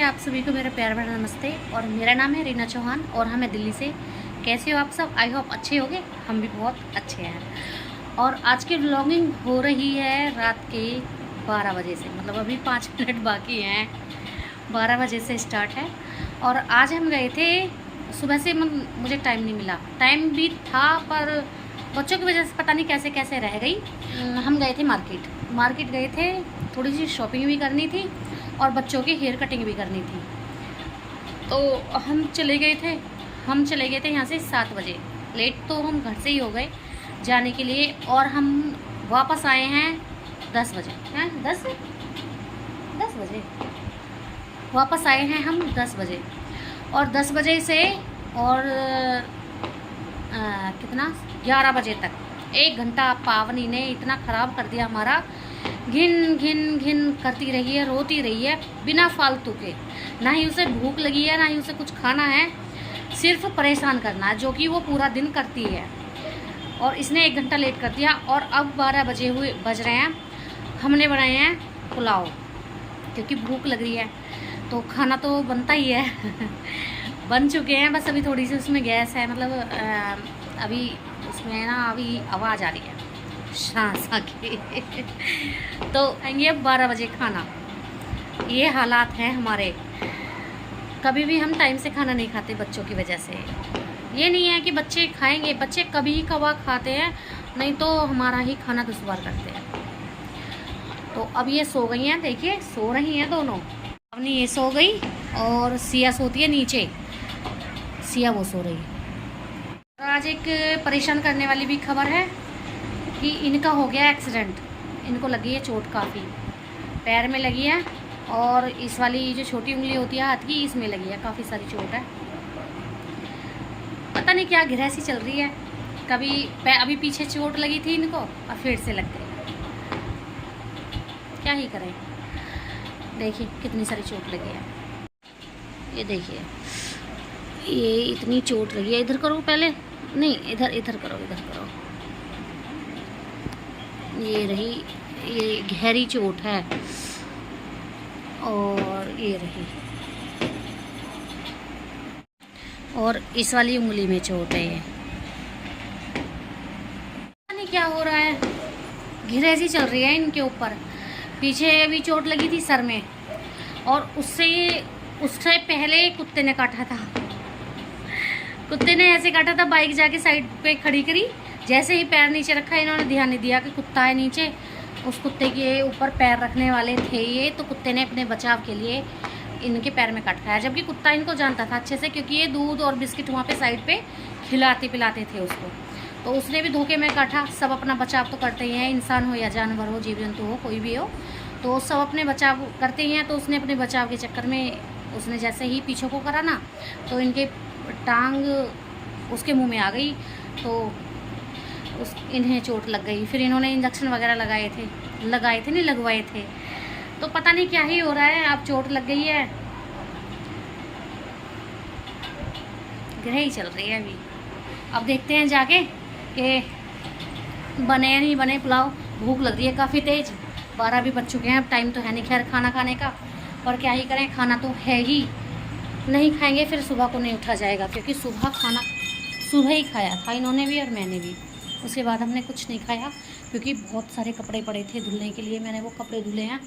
आप सभी को मेरा प्यार भरा नमस्ते। और मेरा नाम है रीना चौहान और हम हैं दिल्ली से। कैसे हो आप सब? आई होप अच्छे होंगे। हम भी बहुत अच्छे हैं। और आज की व्लॉगिंग हो रही है रात के 12 बजे से, मतलब अभी 5 मिनट बाकी हैं। 12 बजे से स्टार्ट है। और आज हम गए थे सुबह से, मुझे टाइम नहीं मिला। टाइम भी था पर बच्चों की वजह से पता नहीं कैसे कैसे रह गई। हम गए थे मार्केट गए थे, थोड़ी सी शॉपिंग भी करनी थी और बच्चों की हेयर कटिंग भी करनी थी। तो हम चले गए थे यहाँ से 7 बजे। लेट तो हम घर से ही हो गए जाने के लिए, और हम वापस आए हैं 10 बजे। हैं 10 बजे वापस आए हैं हम 10 बजे। और 10 बजे से और कितना 11 बजे तक 1 घंटा पावनी ने इतना ख़राब कर दिया हमारा। घिन घिन घिन करती रही है, रोती रही है बिना फालतू के। ना ही उसे भूख लगी है, ना ही उसे कुछ खाना है, सिर्फ परेशान करना है, जो कि वो पूरा दिन करती है। और इसने 1 घंटा लेट कर दिया। और अब 12 बज रहे हैं। हमने बनाए हैं पुलाव, क्योंकि भूख लग रही है तो खाना तो बनता ही है। बन चुके हैं, बस अभी थोड़ी सी उसमें गैस है, मतलब अभी उसमें ना अभी आवाज़ आ रही है सांस की। तो आएंगे अब 12 बजे खाना। ये हालात हैं हमारे। कभी भी हम टाइम से खाना नहीं खाते बच्चों की वजह से। ये नहीं है कि बच्चे खाएंगे, बच्चे कभी कभार खाते हैं, नहीं तो हमारा ही खाना दुश्वार करते हैं। तो अब ये सो गई हैं, देखिए सो रही हैं दोनों। अब नहीं, ये सो गई और सिया सोती है नीचे। सिया वो सो रही है। आज एक परेशान करने वाली भी खबर है कि इनका हो गया एक्सीडेंट। इनको लगी है चोट, काफ़ी पैर में लगी है, और इस वाली जो छोटी उंगली होती है हाथ की, इसमें लगी है, काफ़ी सारी चोट है। पता नहीं क्या घिरैसी चल रही है। अभी पीछे चोट लगी थी इनको और फिर से लग गई। क्या ही करें। देखिए कितनी सारी चोट लगी है। ये देखिए, ये इतनी चोट लगी है। इधर करो पहले, नहीं इधर करो। ये रही, ये गहरी चोट है। और ये रही, और इस वाली उंगली में चोट है। ये पता नहीं क्या हो रहा है, घिरैसी चल रही है इनके ऊपर। पीछे भी चोट लगी थी सर में, और उससे पहले कुत्ते ने काटा था। कुत्ते ने ऐसे काटा था, बाइक जाके साइड पे खड़ी करी, जैसे ही पैर नीचे रखा इन्होंने ध्यान नहीं दिया कि कुत्ता है नीचे। उस कुत्ते के ऊपर पैर रखने वाले थे ये, तो कुत्ते ने अपने बचाव के लिए इनके पैर में काट खाया। जबकि कुत्ता इनको जानता था अच्छे से, क्योंकि ये दूध और बिस्किट वहाँ पे साइड पे खिलाते पिलाते थे उसको। तो उसने भी धोखे में काटा। सब अपना बचाव तो करते ही हैं, इंसान हो या जानवर हो, जीव जंतु हो, कोई भी हो, तो सब अपने बचाव करते ही हैं। तो उसने अपने बचाव के चक्कर में उसने जैसे ही पीछे को करा ना, तो इनके टांग उसके मुँह में आ गई, तो इन्हें चोट लग गई। फिर इन्होंने इंजेक्शन वगैरह लगवाए थे। तो पता नहीं क्या ही हो रहा है, अब चोट लग गई है, ग्रह ही चल रही है अभी। अब देखते हैं जाके कि बने या नहीं बने पुलाव। भूख लग रही है काफ़ी तेज़। 12 भी बज चुके हैं। अब टाइम तो है नहीं खैर खाना खाने का, पर क्या ही करें, खाना तो है ही। नहीं खाएंगे फिर सुबह को नहीं उठा जाएगा, क्योंकि सुबह ही खाया था इन्होंने भी और मैंने भी। उसके बाद हमने कुछ नहीं खाया, क्योंकि बहुत सारे कपड़े पड़े थे धुलने के लिए। मैंने वो कपड़े धुले हैं।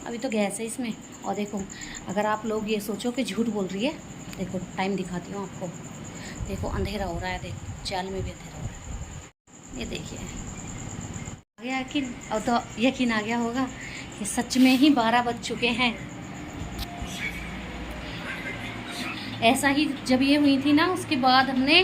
अभी तो गैस है इसमें। और देखो, अगर आप लोग ये सोचो कि झूठ बोल रही है, देखो टाइम दिखाती हूँ आपको। देखो अंधेरा हो रहा है, देखो चाल में भी अंधेरा हो रहा है। ये देखिए आ गया यकीन। अब तो यकीन आ गया होगा कि सच में ही 12 बज चुके हैं। ऐसा ही जब ये हुई थी ना, उसके बाद हमने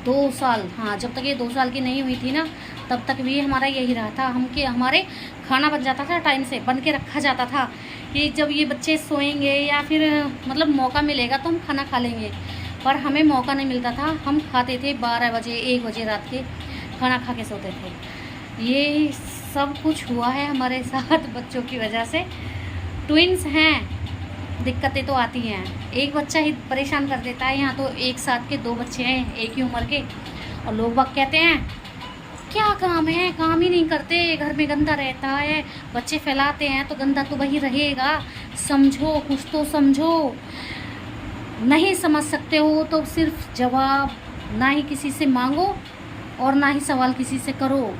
2 साल, हाँ जब तक ये 2 साल की नहीं हुई थी ना, तब तक भी हमारा यही रहा था। हमारे खाना बन जाता था, टाइम से बन के रखा जाता था कि जब ये बच्चे सोएंगे या फिर मतलब मौका मिलेगा तो हम खाना खा लेंगे। पर हमें मौका नहीं मिलता था। हम खाते थे 12 बजे 1 बजे रात के, खाना खा के सोते थे। ये सब कुछ हुआ है हमारे साथ बच्चों की वजह से। ट्विंस हैं, दिक्कतें तो आती हैं। एक बच्चा ही परेशान कर देता है। यहाँ तो एक साथ के 2 बच्चे हैं, एक ही उम्र के, और लोग बाग कहते हैं क्या काम है, काम ही नहीं करते, घर में गंदा रहता है, बच्चे फैलाते हैं तो गंदा तो वही रहेगा। समझो, कुछ तो समझो। नहीं समझ सकते हो तो सिर्फ जवाब ना ही किसी से मांगो और ना ही सवाल किसी से करो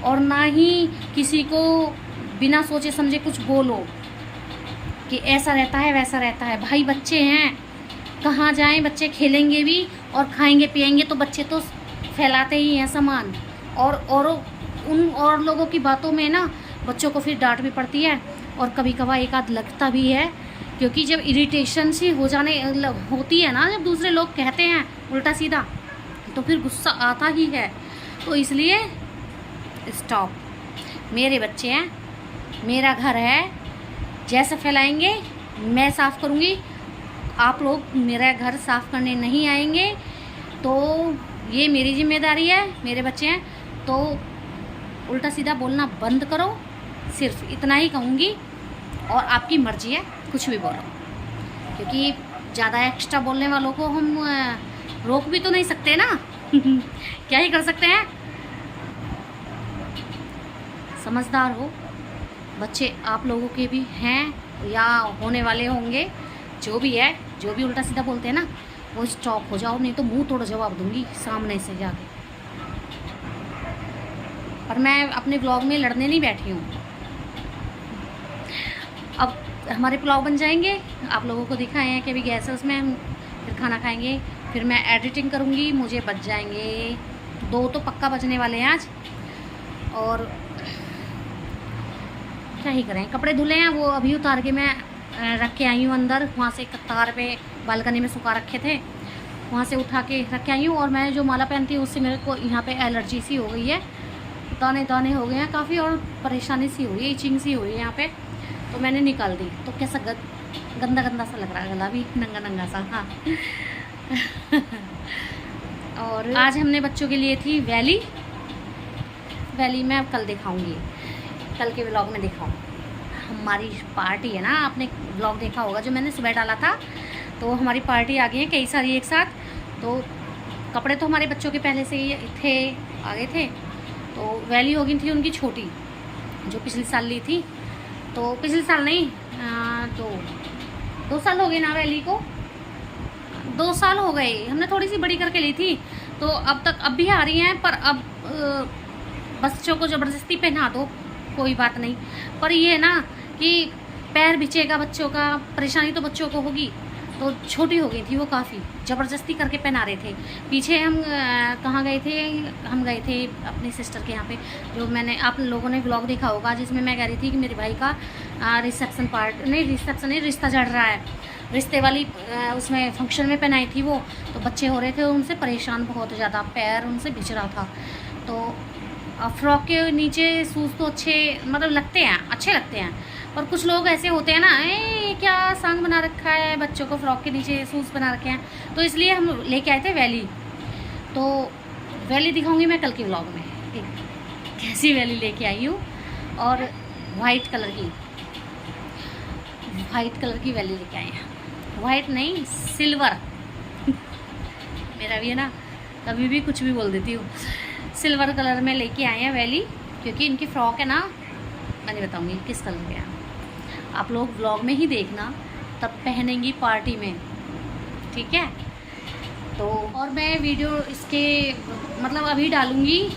और ना ही किसी को बिना सोचे समझे कुछ बोलो कि ऐसा रहता है वैसा रहता है। भाई बच्चे हैं, कहाँ जाएं, बच्चे खेलेंगे भी और खाएंगे पिएंगे तो बच्चे तो फैलाते ही हैं सामान। और उन और लोगों की बातों में ना बच्चों को फिर डांट भी पड़ती है और कभी कभार एक आध लगता भी है, क्योंकि जब इरिटेशन सी हो जाने होती है ना, जब दूसरे लोग कहते हैं उल्टा सीधा तो फिर गुस्सा आता ही है। तो इसलिए स्टॉप। मेरे बच्चे हैं, मेरा घर है, जैसे फैलाएंगे मैं साफ़ करूँगी। आप लोग मेरा घर साफ़ करने नहीं आएंगे तो ये मेरी जिम्मेदारी है। मेरे बच्चे हैं तो उल्टा सीधा बोलना बंद करो, सिर्फ इतना ही कहूँगी। और आपकी मर्ज़ी है, कुछ भी बोलो, क्योंकि ज़्यादा एक्स्ट्रा बोलने वालों को हम रोक भी तो नहीं सकते ना। क्या ही कर सकते हैं। समझदार हो। बच्चे आप लोगों के भी हैं या होने वाले होंगे, जो भी है, जो भी उल्टा सीधा बोलते हैं ना, वो स्टॉप हो जाओ, नहीं तो मुंह तोड़ जवाब दूंगी सामने से जाके। और मैं अपने ब्लॉग में लड़ने नहीं बैठी हूँ। अब हमारे पुलाव बन जाएंगे, आप लोगों को दिखाए हैं कि अभी गैस है, उसमें हम फिर खाना खाएंगे, फिर मैं एडिटिंग करूँगी, मुझे बच जाएंगे 2 तो पक्का बजने वाले हैं आज। और क्या ही करें, कपड़े धुले हैं वो अभी उतार के मैं रख के आई हूँ अंदर। वहाँ से कतार पे बालकनी में सुखा रखे थे, वहाँ से उठा के रख के आई हूँ। और मैं जो माला पहनती हूँ उससे मेरे को यहाँ पे एलर्जी सी हो गई है, दाने दाने हो गए हैं काफ़ी और परेशानी सी हो रही है, इचिंग सी हो रही है यहाँ पे, तो मैंने निकाल दी। तो कैसा गंदा गंदा सा लग रहा है, गला भी नंगा नंगा सा। हाँ। और आज हमने बच्चों के लिए थी वैली मैं कल दिखाऊंगी, कल के व्लॉग में दिखाऊँ। हमारी पार्टी है ना, आपने व्लॉग देखा होगा जो मैंने सुबह डाला था, तो हमारी पार्टी आ गई है कई सारी एक साथ। तो कपड़े तो हमारे बच्चों के पहले से ही थे, आगे थे। तो वैली हो गई थी उनकी छोटी, जो पिछले साल ली थी। तो पिछले साल नहीं, तो 2 साल हो गए ना वैली को, 2 साल हो गए। हमने थोड़ी सी बड़ी करके ली थी, तो अब भी आ रही हैं। पर अब बच्चों को ज़बरदस्ती पहना दो, कोई बात नहीं। पर ये है ना कि पैर बिछेगा बच्चों का, परेशानी तो बच्चों को होगी। तो छोटी हो गई थी वो, काफ़ी ज़बरदस्ती करके पहना रहे थे। पीछे हम कहाँ गए थे, हम गए थे अपनी सिस्टर के यहाँ पे, जो मैंने आप लोगों ने व्लॉग देखा होगा, जिसमें मैं कह रही थी कि मेरे भाई का रिसेप्शन नहीं, रिश्ता चढ़ रहा है, रिश्ते वाली उसमें फंक्शन में पहनाई थी वो। तो बच्चे हो रहे थे उनसे परेशान बहुत ज़्यादा, पैर उनसे बिछ रहा था। तो फ्रॉक के नीचे शूज़ तो अच्छे मतलब लगते हैं, अच्छे लगते हैं। और कुछ लोग ऐसे होते हैं ना, क्या सांग बना रखा है बच्चों को, फ्रॉक के नीचे शूज़ बना रखे हैं। तो इसलिए हम लेके आए थे वैली। तो वैली दिखाऊंगी मैं कल के व्लॉग में, कैसी वैली लेके आई हूँ। और वाइट कलर की वैली लेके आए हैं। वाइट नहीं, सिल्वर। मेरा भी है ना, कभी भी कुछ भी बोल देती हूँ। सिल्वर कलर में लेके आए हैं वैली, क्योंकि इनकी फ़्रॉक है ना, मैंने बताऊँगी किस कलर के हैं, आप लोग व्लॉग में ही देखना, तब पहनेंगी पार्टी में, ठीक है। तो और मैं वीडियो इसके मतलब अभी डालूँगी,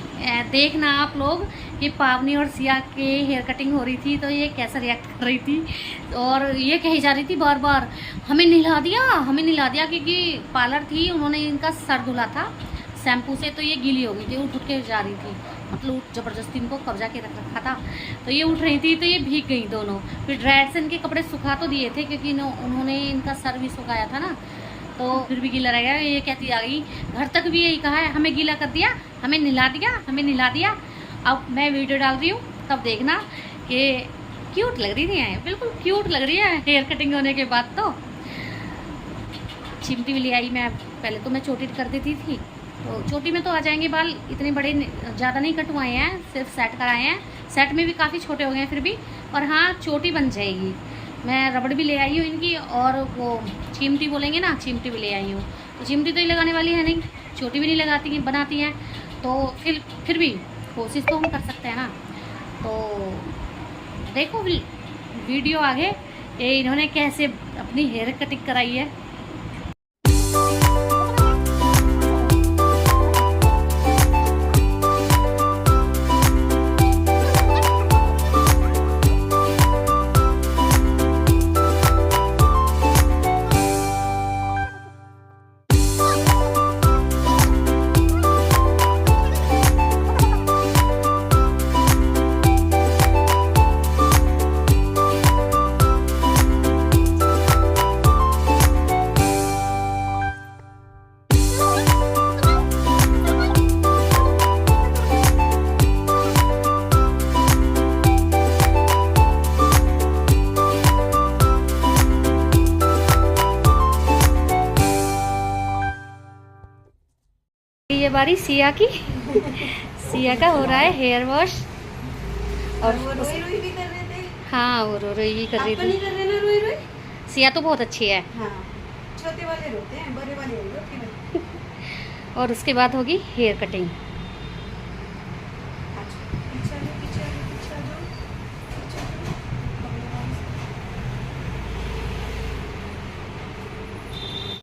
देखना आप लोग कि पावनी और सिया के हेयर कटिंग हो रही थी तो ये कैसा रिएक्ट कर रही थी। और ये कही जा रही थी बार बार, हमें नहला दिया, क्योंकि पार्लर थी, उन्होंने इनका सर धुला था शैम्पू से, तो ये गीली हो गई थी, उठ के जा रही थी, मतलब ज़बरदस्ती इनको कब्जा के रख रखा था। तो ये उठ रही थी तो ये भीग गई दोनों। फिर ड्रायर से इनके कपड़े सुखा तो दिए थे, क्योंकि उन्होंने इनका सर भी सुखाया था ना, तो फिर भी गीला रह गया। ये कहती आ गई, घर तक भी यही कहा है, हमें गीला कर दिया, हमें नहला दिया। अब मैं वीडियो डाल रही हूँ, तब देखना कि क्यूट लग रही थी, बिल्कुल क्यूट लग रही है हेयर कटिंग होने के बाद। तो चिमटी भी ले आई मैं, पहले तो मैं चोटी कर देती थी, तो चोटी में तो आ जाएंगे बाल, इतने बड़े ज़्यादा नहीं कटवाए हैं, सिर्फ सेट कराए हैं। सेट में भी काफ़ी छोटे हो गए हैं फिर भी, पर हाँ चोटी बन जाएगी। मैं रबड़ भी ले आई हूँ इनकी, और वो चिमटी बोलेंगे ना, चिमटी भी ले आई हूँ। तो चिमटी तो ही लगाने वाली है नहीं, चोटी भी नहीं लगाती हैं, बनाती हैं। तो फिर भी कोशिश तो हम कर सकते हैं ना। तो देखो वीडियो आगे, ये इन्होंने कैसे अपनी हेयर कटिंग कराई है। ये बारी सिया की सिया का हो रहा है हेयर वॉश। और वो रोई रोई भी कर रहे थे। हाँ, वो रो रही कर रही आप नहीं थी। कर रहे ना रोई रोई? सिया तो बहुत अच्छी है। हाँ, छोटे वाले रोते हैं, बड़े वाले नहीं रोते हैं। और उसके बाद होगी हेयर कटिंग। अच्छा, पीछे आ जाओ, पीछे आ जाओ, पीछे आ जाओ, पीछे आ जाओ।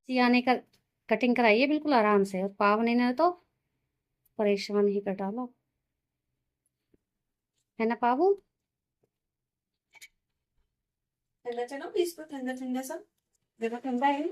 सिया ने कटिंग कराई है बिल्कुल आराम से, और पावनी ने तो परेशान ही कर डाला है ना पावू। ठंडा चलो, इसको ठंडा ठंडा सा, जरा ठंडा है।